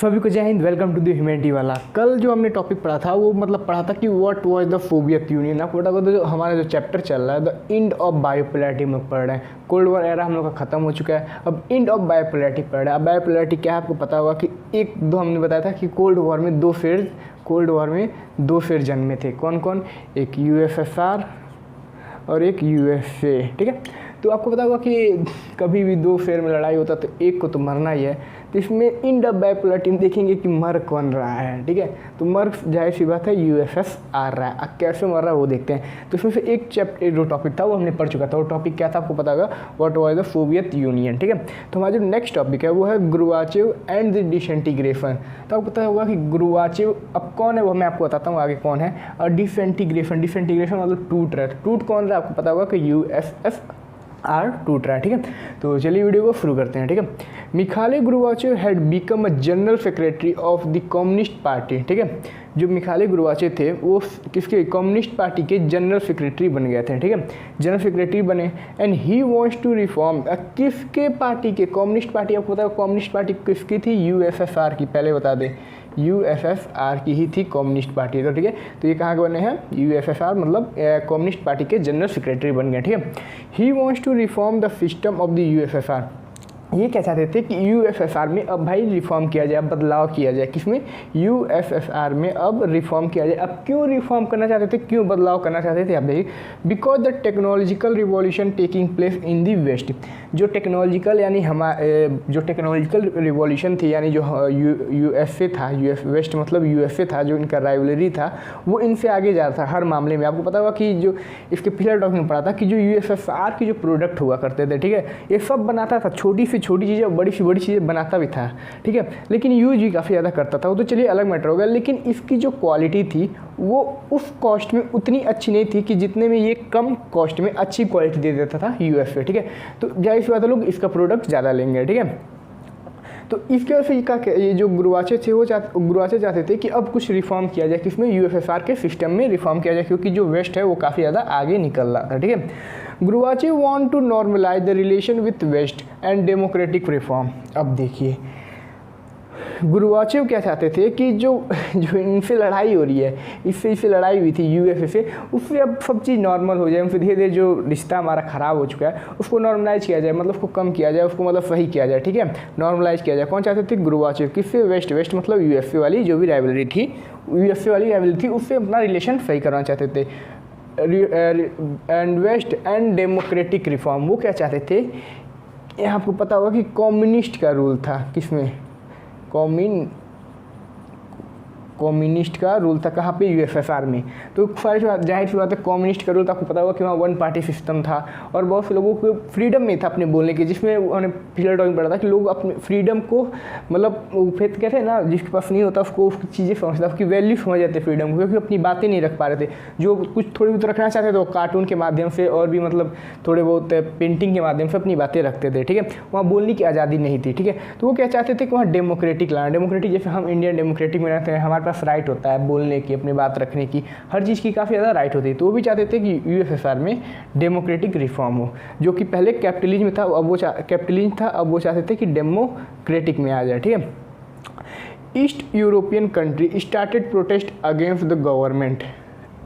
सभी को जय हिंद। वेलकम टू द ह्यूमैनिटी वाला। कल जो हमने टॉपिक पढ़ा था वो पढ़ा था कि what was the Soviet union. आपको पता होगा जो हमारा जो चैप्टर चल रहा है द एंड ऑफ बायोपोलैरिटी में पढ़ रहे हैं। कोल्ड वॉर एरा हम लोग का खत्म हो चुका है, अब एंड ऑफ बायोपोलैरिटी पढ़ रहे हैं। अब बायोपोलैरिटी क्या है आपको पता होगा कि हमने बताया था कि कोल्ड वॉर में दो फेज जन्मे थे। कौन कौन? एक यूएसएसआर और एक यूएसए। ठीक है, तो आपको पता होगा कि कभी भी दो फेर में लड़ाई होता तो एक को तो मरना ही है। तो इसमें एंड ऑफ बायोपोलैरिटी में देखेंगे कि मर कौन रहा है। ठीक है, तो मर जाहिर सी बात है यूएसएसआर रहा है। अब कैसे मर रहा है वो देखते हैं। तो इसमें से एक चैप्टर जो टॉपिक था वो हमने पढ़ चुका था। वो टॉपिक क्या था आपको पता होगा, what was the Soviet union. ठीक है, तो हमारा जो नेक्स्ट टॉपिक है वो है ग्रुबाचेव एंड द डिसइंटीग्रेशन। तो आपको पता होगा कि ग्रुबाचेव अब कौन है वो मैं आपको बताता हूँ आगे कौन है। और डिसइंटीग्रेशन मतलब टूट रहा है। टूट कौन रहा है आपको पता होगा कि यूएसएसआर टूट रहा है। ठीक है, तो चलिए वीडियो को शुरू करते हैं। ठीक है, Mikhail Gorbachev had become a general secretary of the communist party. ठीक है, जो मिखाइल गोर्बाचेव थे वो किसके? कम्युनिस्ट पार्टी के जनरल सेक्रेटरी बन गए थे। ठीक है, जनरल सेक्रेटरी बने and he wants to reform. किसके पार्टी के? Communist party. आपको पता है कम्युनिस्ट पार्टी किसकी थी? यूएसएसआर की। पहले बता दें यूएसएसआर की ही थी कम्युनिस्ट पार्टी। तो ठीक है, तो ये कहाँ के बने हैं? यूएसएसआर मतलब कम्युनिस्ट पार्टी के जनरल सेक्रेटरी बन गए। ठीक है, he wants to reform the system of the USSR. ये क्या चाहते थे कि यूएसएसआर में अब भाई रिफॉर्म किया जाए, बदलाव किया जाए। किसमें? यूएसएसआर में अब रिफॉर्म किया जाए। अब क्यों रिफॉर्म करना चाहते थे, क्यों बदलाव करना चाहते थे? आप देखिए, because the technological revolution taking place in the west. जो टेक्नोलॉजिकल यानी जो टेक्नोलॉजिकल रिवॉल्यूशन थी यानी जो यूएसए था, वेस्ट मतलब यूएसए था, जो इनका राइवलरी था वो इनसे आगे जा रहा था हर मामले में। आपको पता होगा कि जो इसके पिछले टॉपिक में पढ़ा था कि जो यूएसएसआर की जो प्रोडक्ट हुआ करते थे, ठीक है, ये सब बनाता था। छोटी सी छोटी चीज़ें, बड़ी सी बड़ी चीज़ें बनाता भी था। ठीक है, लेकिन यूज भी काफ़ी ज़्यादा करता था। वो तो चलिए अलग मैटर हो गया, लेकिन इसकी जो क्वालिटी थी वो उस कॉस्ट में उतनी अच्छी नहीं थी कि जितने में ये कम कॉस्ट में अच्छी क्वालिटी दे देता था यूएस पे। ठीक है, तो जाहिर सी बात है लोग इसका प्रोडक्ट ज़्यादा लेंगे। ठीक है, तो इसके वजह से ये जो गोर्बाचेव थे वो गोर्बाचेव चाहते थे कि अब कुछ रिफॉर्म किया जाए। किसमें? यूएसएसआर के सिस्टम में रिफॉर्म किया जाए, क्योंकि जो वेस्ट है वो काफ़ी ज़्यादा आगे निकल रहा था। ठीक है, Gorbachev want to normalise the relation with west and democratic reform. अब देखिए गोर्बाचेव क्या चाहते थे कि जो इनसे लड़ाई हो रही है, इससे लड़ाई हुई थी यूएसए से, उससे अब सब चीज़ नॉर्मल हो जाए। उनसे धीरे धीरे जो रिश्ता हमारा ख़राब हो चुका है उसको नॉर्मलाइज किया जाए, मतलब उसको कम किया जाए, उसको मतलब सही किया जाए। ठीक है, नॉर्मलाइज किया जाए। कौन चाहते थे? गोर्बाचेव। किससे? वेस्ट मतलब यूएसए वाली जो भी राइवलरी थी उससे अपना रिलेशन सही करना चाहते थे। And west and democratic reform, वो क्या चाहते थे? यहाँ आपको पता होगा कि कम्युनिस्ट का रूल था। किसमें? कम्युनिस्ट का रूल था। कहाँ पे? यूएसएसआर में। तो जाहिर सी बात है कम्युनिस्ट का रूल था। आपको पता होगा कि वहाँ वन पार्टी सिस्टम था और बहुत से लोगों को फ्रीडम नहीं था अपने बोलने की, जिसमें उन्होंने पिछले टॉपिक पढ़ा था कि लोग अपने फ्रीडम को मतलब कहते हैं ना, जिसके पास नहीं होता उसको उसकी चीज़ें समझता, उसकी वैल्यू समझ जाते फ्रीडम को, क्योंकि अपनी बातें नहीं रख पा रहे थे। जो कुछ थोड़ी बहुत रखना चाहते थे वो कार्टून के माध्यम से और भी मतलब थोड़े बहुत पेंटिंग के माध्यम से अपनी बातें रखते थे। ठीक है, वहाँ बोलने की आज़ादी नहीं थी। ठीक है, तो वो क्या चाहते थे कि वहाँ डेमोक्रेटिक लाना। डेमोक्रेटिक जैसे हम इंडियन डेमोक्रेटिक में रहते हैं, हमारे पास राइट होता है बोलने की, अपनी बात रखने की, हर चीज़ की काफ़ी ज़्यादा राइट होती है। तो वो भी चाहते थे कि यूएसएसआर में डेमोक्रेटिक रिफॉर्म हो, जो कि पहले कैपिटलिज्म था, अब वो चाहते थे कि डेमोक्रेटिक में आ जाए। ठीक है, east European country started protest against the government.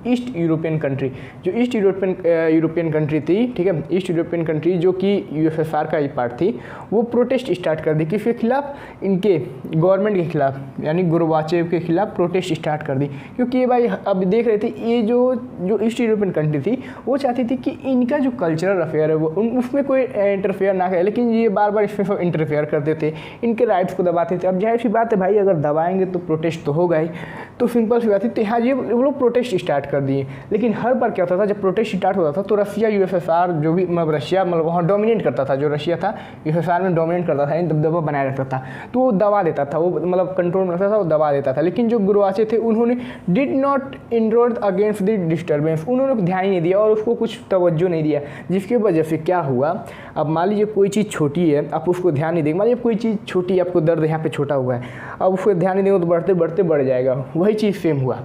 East European country, जो ईस्ट यूरोपियन कंट्री थी, ठीक है, ईस्ट यूरोपियन कंट्री जो कि यूएसएसआर का ही पार्ट थी, वो प्रोटेस्ट स्टार्ट कर दी। किसके खिलाफ? इनके गवर्नमेंट के खिलाफ, यानी गोर्बाचेव के खिलाफ प्रोटेस्ट स्टार्ट कर दी। क्योंकि ये भाई अब देख रहे थे ये जो ईस्ट यूरोपियन कंट्री थी वो चाहती थी कि इनका जो कल्चरल अफेयर है वो उसमें कोई इंटरफेयर ना करे, लेकिन ये बार बार इसमें सब इंटरफेयर करते थे, इनके राइट्स को दबाते थे। अब जाहिर सी बात है भाई, अगर दबाएंगे तो प्रोटेस्ट तो होगा ही। तो सिंपल सी बात है, तो यहाँ ये वो लोग प्रोटेस्ट स्टार्ट कर दिए। लेकिन हर बार क्या होता था, जब प्रोटेस्ट स्टार्ट होता था तो रशिया यूएसएसआर जो भी रशिया वहाँ डोमिनेट करता था, जो रशिया था यूएसएसआर में डोमिनेट करता था, दबदबा बनाए रखता था, तो वो दबा देता था, वो मतलब कंट्रोल में रखता था, वो दबा देता था। लेकिन जो गोर्बाचेव थे उन्होंने did not इनरोड against the disturbance, उन्होंने ध्यान ही नहीं दिया और उसको कुछ तवज्जो नहीं दिया, जिसकी वजह से क्या हुआ? अब मान लीजिए कोई चीज़ छोटी है, आप उसको ध्यान नहीं देंगे। मान लीजिए कोई चीज़ छोटी है, आपको दर्द यहाँ पे छोटा हुआ है, अब उसको ध्यान नहीं देंगे तो बढ़ते बढ़ते बढ़ जाएगा। वही चीज़ सेम हुआ,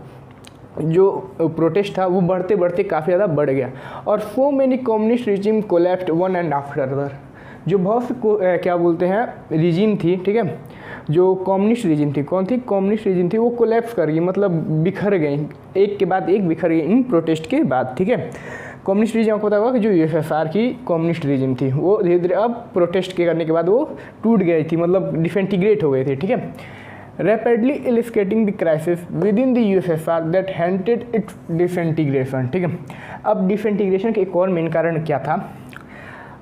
जो प्रोटेस्ट था वो बढ़ते बढ़ते काफ़ी ज़्यादा बढ़ गया और so many communist regime collapsed one and after other. जो बहुत क्या बोलते हैं रिजीम थी, ठीक है, जो कम्युनिस्ट रीजन थी, कौन थी, कम्युनिस्ट रीजन थी, वो कोलैप्स कर गई, मतलब बिखर गई, एक के बाद एक बिखर गई इन प्रोटेस्ट के बाद। ठीक है, कम्युनिस्ट रीजन आपको पता होगा कि जो यूएसएसआर की कम्युनिस्ट रीजन थी वो धीरे धीरे अब प्रोटेस्ट के करने के बाद वो टूट गई थी, मतलब डिसइंटीग्रेट हो गए थे। ठीक है, rapidly escalating the crisis within the USSR that hastened its disintegration. ठीक है, अब डिसइंटीग्रेशन का एक और मेन कारण क्या था,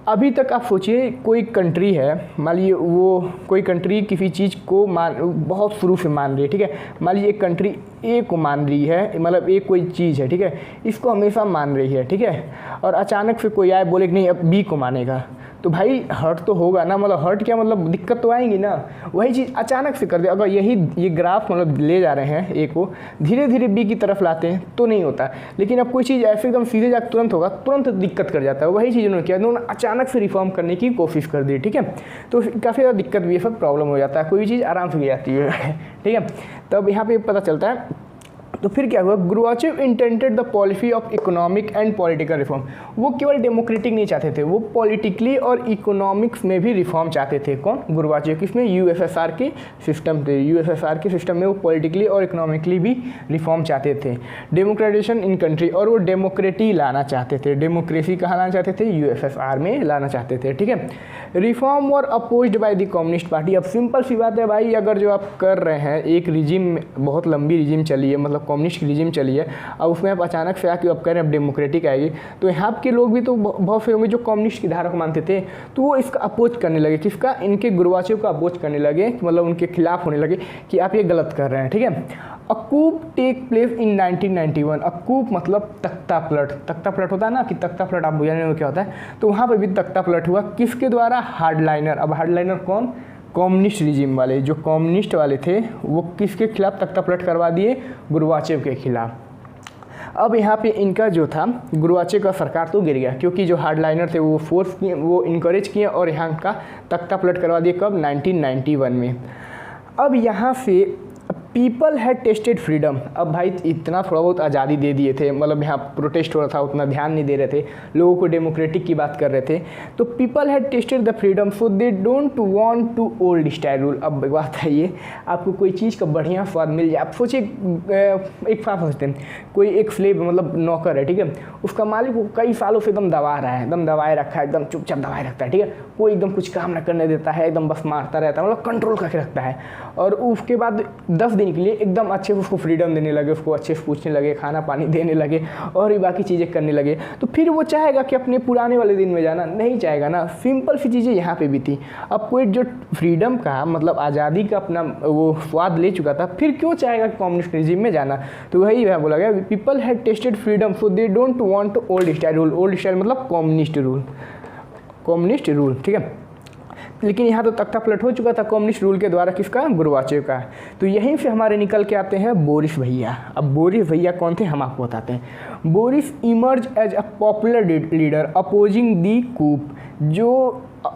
अभी तक आप सोचिए कोई कंट्री है, मान लीजिए वो कोई कंट्री किसी चीज़ को बहुत शुरू से मान रही है। ठीक है, मान लीजिए एक कंट्री ए को मान रही है, मतलब एक कोई चीज़ है, ठीक है, इसको हमेशा मान रही है। ठीक है, और अचानक से कोई आए बोले कि नहीं अब बी को मानेगा, तो भाई हर्ट तो होगा ना, मतलब हर्ट क्या, मतलब दिक्कत तो आएंगी ना। वही चीज़ अचानक से कर दे, अगर ये ग्राफ मतलब ले जा रहे हैं ए को, धीरे धीरे बी की तरफ लाते हैं तो नहीं होता, लेकिन अब कोई चीज़ ऐसे एकदम सीधे जाकर तुरंत होगा, तुरंत दिक्कत कर जाता है। वही चीज़ उन्होंने किया, उन्होंने अचानक से रिफॉर्म करने की कोशिश कर दी। ठीक है, तो काफ़ी ज़्यादा दिक्कत भी है, सब प्रॉब्लम हो जाता है, कोई भी चीज़ आराम से हो जाती है। ठीक है, तब यहाँ पे पता चलता है। तो फिर क्या हुआ, Gorbachev intended the policy of economic and political reform. वो केवल डेमोक्रेटिक नहीं चाहते थे, वो पॉलिटिकली और इकोनॉमिक्स में भी रिफॉर्म चाहते थे। कौन, गोर्बाचेव, किसमें, यूएसएसआर के सिस्टम थे, यूएसएसआर के सिस्टम में वो पॉलिटिकली और इकोनॉमिकली भी रिफॉर्म चाहते थे। डेमोक्रेटाइजेशन इन कंट्री, और वो डेमोक्रेटी लाना चाहते थे, डेमोक्रेसी कहाँ लाना चाहते थे, यूएसएसआर में लाना चाहते थे। ठीक है, रिफॉर्म और opposed by the communist party. अब सिंपल सी बात है भाई, अगर जो आप कर रहे हैं एक रिजिम, बहुत लंबी रिजिम चली है, मतलब कम्युनिस्ट की रिजिम चली है, अब उसमें आप अचानक से आके अब कह रहे हैं अब डेमोक्रेटिक आएगी, तो यहाँ के लोग भी तो बहुत से होंगे जो कम्युनिस्ट की धारा को मानते थे, तो वो इसका अपोज करने लगे, किसका, इनके गोर्बाचेव का अपोज करने लगे, मतलब उनके खिलाफ होने लगे कि आप ये गलत कर रहे हैं। ठीक है, अ कूप टेक प्लेस इन 1991। अ कूप मतलब तख्ता पलट, तख्ता पलट होता है ना, कि तख्ता पलट आप बुझाने में क्या होता है, तो वहाँ पर भी तख्ता पलट हुआ, किसके द्वारा, हार्डलाइनर। अब हार्डलाइनर कौन, कम्युनिस्ट रिजिम वाले, जो कम्युनिस्ट वाले थे वो किसके खिलाफ तख्ता पलट करवा दिए, गोर्बाचेव के खिलाफ। अब यहाँ पे इनका जो था, गोर्बाचेव का सरकार तो गिर गया, क्योंकि जो हार्डलाइनर थे वो फोर्स किए, वो इनकरेज किए और यहाँ का तख्ता पलट करवा दिए, कब, 1991 में। अब यहाँ से पीपल हैड टेस्टेड फ्रीडम। अब भाई इतना थोड़ा बहुत आज़ादी दे दिए थे, मतलब यहाँ प्रोटेस्ट हो रहा था, उतना ध्यान नहीं दे रहे थे, लोगों को डेमोक्रेटिक की बात कर रहे थे, तो people had tested the freedom so they don't want to old style rule. अब बात है ये, आपको कोई चीज़ का बढ़िया स्वाद मिल जाए, आप सोचिए एक साफ सोचते हैं, कोई एक स्लेव मतलब नौकर है, ठीक है, उसका मालिक वो कई सालों से एकदम दबा रहा है, एकदम दबाए रखा है, एकदम चुपचाप दबाए रखता है, ठीक है, कोई एकदम कुछ काम ना करने देता है, एकदम बस मारता रहता है, मतलब कंट्रोल करके रखता है, और उसके बाद 10 दिन के लिए एकदम अच्छे से उसको फ्रीडम देने लगे, उसको अच्छे से पूछने लगे, खाना पानी देने लगे और भी बाकी चीज़ें करने लगे, तो फिर वो चाहेगा कि अपने पुराने वाले दिन में जाना, नहीं चाहेगा ना। सिंपल सी चीज़ें यहाँ पे भी थी। अब कोई जो फ्रीडम का मतलब आज़ादी का अपना वो स्वाद ले चुका था, फिर क्यों चाहेगा कम्युनिस्ट रिजिम में जाना। तो वही वह बोला गया, people had tested freedom so they don't want old style rule. Old style मतलब कम्युनिस्ट रूल, कम्युनिस्ट रूल, ठीक है। लेकिन यहाँ तो तख्ता पलट हो चुका था कम्युनिस्ट रूल के द्वारा, किसका, गोर्बाचेव का। तो यहीं से हमारे निकल के आते हैं बोरिस भैया। अब बोरिस भैया कौन थे, हम आपको बताते हैं। Boris emerge as a popular leader opposing the coup.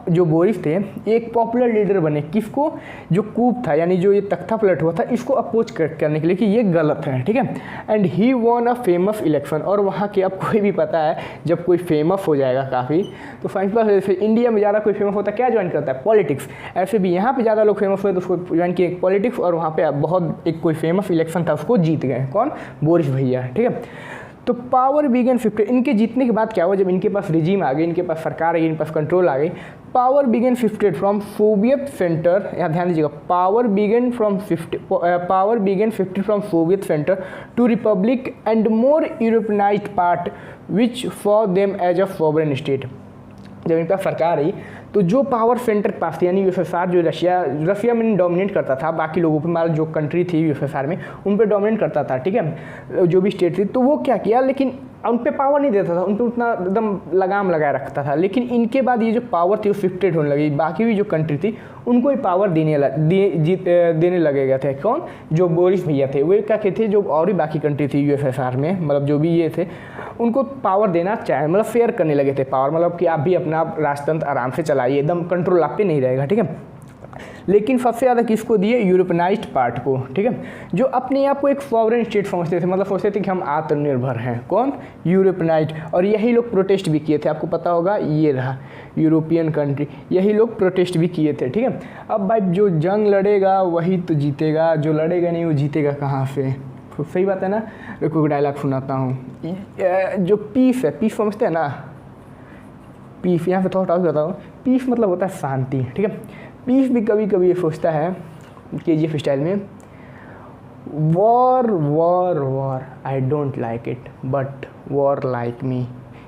जो बोरिस थे एक पॉपुलर लीडर बने, किसको, जो कूप था यानी जो ये तख्ता पलट हुआ था, इसको अपोज करने के लिए कि ये गलत है, ठीक है। And he won a famous election. और वहाँ के, अब कोई भी पता है जब कोई फेमस हो जाएगा काफ़ी, तो साइंस इंडिया में ज़्यादा कोई फेमस होता है क्या ज्वाइन करता है, पॉलिटिक्स। ऐसे भी यहाँ पे ज़्यादा लोग फेमस हुए तो उसको ज्वाइन किए पॉलिटिक्स, और वहाँ पे बहुत एक कोई फेमस इलेक्शन था उसको जीत गए, कौन, बोरिस भैया, ठीक है। तो पावर बिगन 50, इनके जीतने के बाद क्या हुआ, जब इनके पास रिजीम आ गई, इनके पास सरकार आ गई, इनके पास कंट्रोल आ गई, power began 50 from Soviet centre, यहाँ ध्यान दीजिएगा, power began 50 from Soviet centre to republic and more Europeanised part which for them as a sovereign state. जब इनका सरकार आई तो जो पावर सेंटर पास थी, यानी यूएसएसआर जो रशिया में डोमिनेट करता था, बाकी लोगों पे, मतलब जो कंट्री थी यूएसएसआर में उन पे डोमिनेट करता था, ठीक है, जो भी स्टेट थी, तो वो क्या किया, लेकिन उन पे पावर नहीं देता था, उन पे उतना एकदम लगाम लगाए रखता था। लेकिन इनके बाद ये जो पावर थी वो शिफ्टेड होने लगी, बाकी भी जो कंट्री थी उनको ही पावर देने लगेगा थे, कौन, जो बोरिस भैया थे, वो क्या कहते थे, जो और भी बाकी कंट्री थी यूएसएसआर में, मतलब जो भी ये थे, उनको पावर देना चाहे, मतलब फेयर करने लगे थे पावर, मतलब कि आप भी अपना राजतंत्र आराम से चलाइए, एकदम कंट्रोल आप पे नहीं रहेगा, ठीक है। लेकिन सबसे ज़्यादा किसको दिए, यूरोपनाइज्ड पार्ट को, ठीक है, जो अपने आप को एक सॉवरेन स्टेट समझते थे, मतलब सोचते थे कि हम आत्मनिर्भर हैं, कौन, यूरोपनाइज्ड। और यही लोग प्रोटेस्ट भी किए थे, आपको पता होगा, ये रहा, यूरोपियन कंट्री, यही लोग प्रोटेस्ट भी किए थे। ठीक है, अब भाई जो जंग लड़ेगा वही तो जीतेगा, जो लड़ेगा नहीं वो जीतेगा कहाँ से? तो सही बात है ना। देखो डायलॉग सुनाता हूँ, जो पीस है, पीस समझते हैं ना, पीस, यहाँ पे थोड़ा टॉपिक बताता हूँ। पीस मतलब होता है शांति। ठीक है, पीस भी कभी कभी ये सोचता है KGF स्टाइल में, war war war I don't like it but war like me,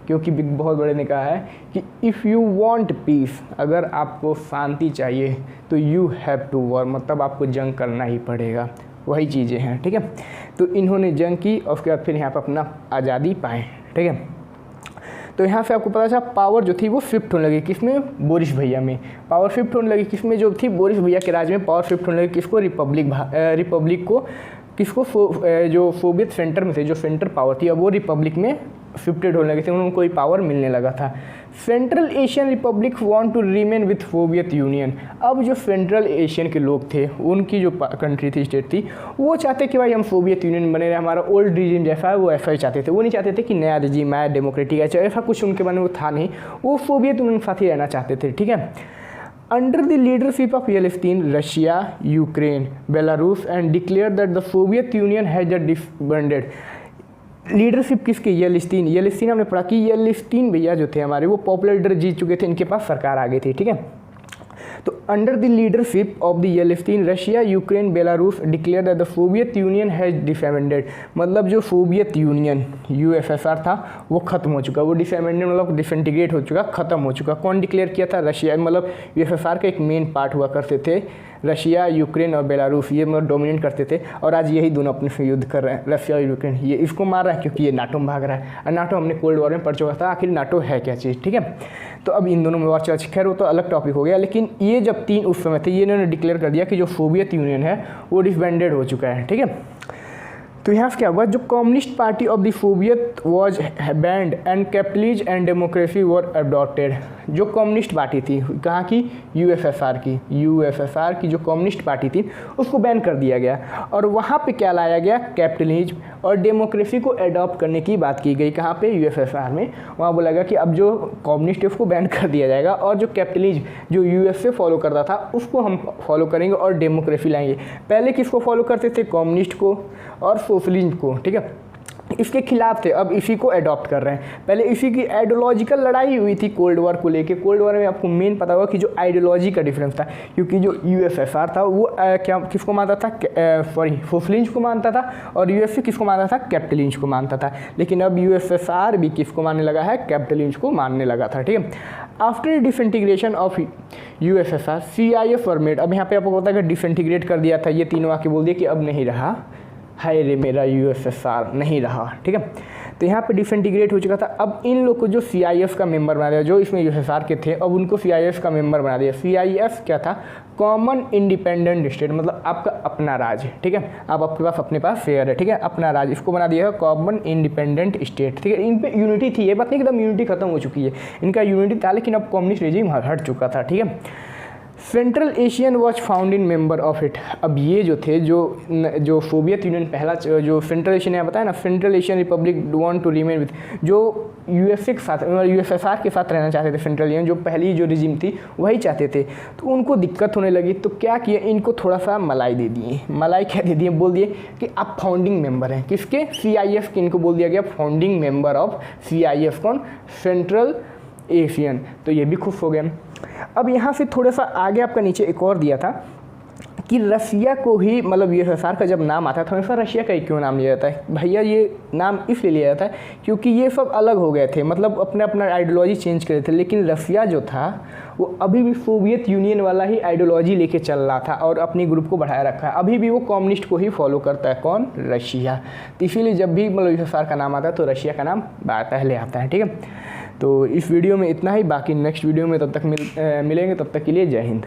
क्योंकि बिग बहुत बड़े ने कहा है कि इफ़ यू वांट पीस, अगर आपको शांति चाहिए तो यू हैव टू वॉर, मतलब आपको जंग करना ही पड़ेगा। वही चीज़ें हैं। ठीक है, तो इन्होंने जंग की और उसके बाद फिर यहाँ पर अपना आज़ादी पाए। ठीक है, तो यहाँ से आपको पता चला पावर जो थी वो शिफ्ट होने लगी, किसमें? बोरिस भैया में। पावर शिफ्ट होने लगी किसमें? जो थी बोरिस भैया के राज में पावर शिफ्ट होने लगी किसको? रिपब्लिक को। किसको? जो सोवियत सेंटर में थे, जो सेंटर पावर थी, अब वो रिपब्लिक में शिफ्टेड होने लगे थे, उनको कोई पावर मिलने लगा था। Central Asian republic want to remain with Soviet Union. अब जो सेंट्रल एशियन के लोग थे, उनकी जो कंट्री थी, स्टेट थी, वो चाहते कि भाई हम सोवियत यूनियन बने रहे, हमारा ओल्ड रिजीम जैसा है वो ऐसा ही चाहते थे। वो नहीं चाहते थे कि नया रिजीम आए, डेमोक्रेटिक है, ऐसा कुछ उनके मन में था नहीं, वो सोवियत यूनियन के साथ ही रहना चाहते थे। ठीक है, under the leadership of Yeltsin, Russia, Ukraine, Belarus and declared that the Soviet Union has disbanded। Leadership किसकी? येल्त्सिन हमने पढ़ा कि येल्त्सिन भैया जो थे हमारे, वो पॉपुलर लीडर जीत चुके थे, इनके पास सरकार आ गई थी। ठीक है, तो under the leadership of the Yeltsin, Russia, Ukraine, Belarus declare that the Soviet union has disbanded. मतलब जो सोवियत यूनियन USSR था वो खत्म हो चुका, वो डिसबैंडेड मतलब डिसइंटीग्रेट हो चुका, खत्म हो चुका। कौन डिक्लेयर किया था? रशिया। मतलब USSR का एक मेन पार्ट हुआ करते थे रशिया, यूक्रेन और बेलारूस, ये मतलब डोमिनेट करते थे, और आज यही दोनों अपने से युद्ध कर रहे हैं। रशिया और यूक्रेन, ये इसको मार रहा है क्योंकि ये नाटो में भाग रहा है, और नाटो हमने कोल्ड वॉर में पढ़ चुका था, आखिर नाटो है क्या चीज़। ठीक है, तो अब इन दोनों में वॉर चल, खैर वो तो अलग टॉपिक हो गया, लेकिन ये जब 3 उस समय थे, ये इन्होंने डिक्लेयर कर दिया कि जो सोवियत यूनियन है वो डिसबैंडेड हो चुका है। ठीक है, तो यहाँ से क्या हुआ? जो communist party of the Soviet was banned and capitalism and democracy were adopted. जो कम्युनिस्ट पार्टी थी, कहाँ की? USSR की जो कम्युनिस्ट पार्टी थी उसको बैन कर दिया गया, और वहाँ पे क्या लाया गया? कैपिटलिज्म और डेमोक्रेसी को अडॉप्ट करने की बात की गई। कहाँ पे? USSR में। वहाँ बोला गया कि अब जो कम्युनिस्ट है उसको बैन कर दिया जाएगा, और जो कैपिटलिज्म जो US से फॉलो करता था उसको हम फॉलो करेंगे और डेमोक्रेसी लाएंगे। पहले किसको फॉलो करते थे? कम्युनिस्ट को और सोशलिज्म को। ठीक है, इसके खिलाफ थे, अब इसी को अडॉप्ट कर रहे हैं। पहले इसी की आइडियोलॉजिकल लड़ाई हुई थी कोल्ड वॉर को लेके। कोल्ड वॉर में आपको मेन पता होगा कि जो आइडियोलॉजी का डिफरेंस था, क्योंकि जो USSR था वो क्या किसको मानता था? सोशलिज्म को मानता था, और USA किसको मानता था? कैपिटलिज्म को मानता था। लेकिन अब USSR भी किसको मानने लगा है? कैपिटलिज्म को मानने लगा था। ठीक है, after disintegration of USSR CIF were made. अब यहाँ पे आपको पता है कि डिसइंटीग्रेट कर दिया था, ये तीनों आके बोल दिया कि अब नहीं रहा, हाय रे मेरा USSR नहीं रहा। ठीक है, तो यहाँ पे डिसइंटीग्रेट हो चुका था। अब इन लोग को जो CIF का मेंबर बना दिया, जो इसमें USSR के थे, अब उनको CIF का मेंबर बना दिया। CIF क्या था? कॉमन इंडिपेंडेंट स्टेट, मतलब आपका अपना राज्य। ठीक है, आप आपके पास अपने पास फेयर है। ठीक है, अपना राज्य, इसको बना दिया है कॉमन इंडिपेंडेंट स्टेट। ठीक है, इन पे यूनिटी थी, ये बात नहीं एकदम यूनिटी खत्म हो चुकी है, इनका यूनिटी था, लेकिन अब कम्युनिस्ट रेजिम हट चुका था। ठीक है, central Asian was founding member of it. अब ये जो थे, जो सोवियत यूनियन पहला, जो सेंट्रल एशियन है बताया ना, central Asian republic want to remain with, जो USA के साथ, USSR के साथ रहना चाहते थे सेंट्रल एशियन, जो पहली जो रिजिम थी वही चाहते थे, तो उनको दिक्कत होने लगी, तो क्या किया? इनको थोड़ा सा मलाई दे दिए। मलाई क्या दे दिए? बोल दिए कि आप फाउंडिंग मेंबर हैं। किसके? CIF के। इनको बोल दिया गया फाउंडिंग मेंबर ऑफ CIF। कौन? Central Asian. तो ये भी खुश हो गए। अब यहाँ से थोड़ा सा आगे आपका नीचे एक और दिया था कि रसिया को ही, मतलब USSR का जब नाम आता है तो हमेशा रशिया का ही क्यों नाम लिया जाता है? भैया ये नाम इसलिए लिया जाता है क्योंकि ये सब अलग हो गए थे, मतलब अपने अपना आइडियोलॉजी चेंज करे थे, लेकिन रसिया जो था वो अभी भी सोवियत यूनियन वाला ही आइडियोलॉजी लेके चल रहा था और अपनी ग्रुप को बढ़ाया रखा है। अभी भी वो कम्युनिस्ट को ही फॉलो करता है। कौन? रशिया। तो इसीलिए जब भी मतलब USSR का नाम आता है तो रशिया का नाम पहले आता है। ठीक है, तो इस वीडियो में इतना ही, बाकी नेक्स्ट वीडियो में तब तक मिलेंगे, तब तक के लिए जय हिंद।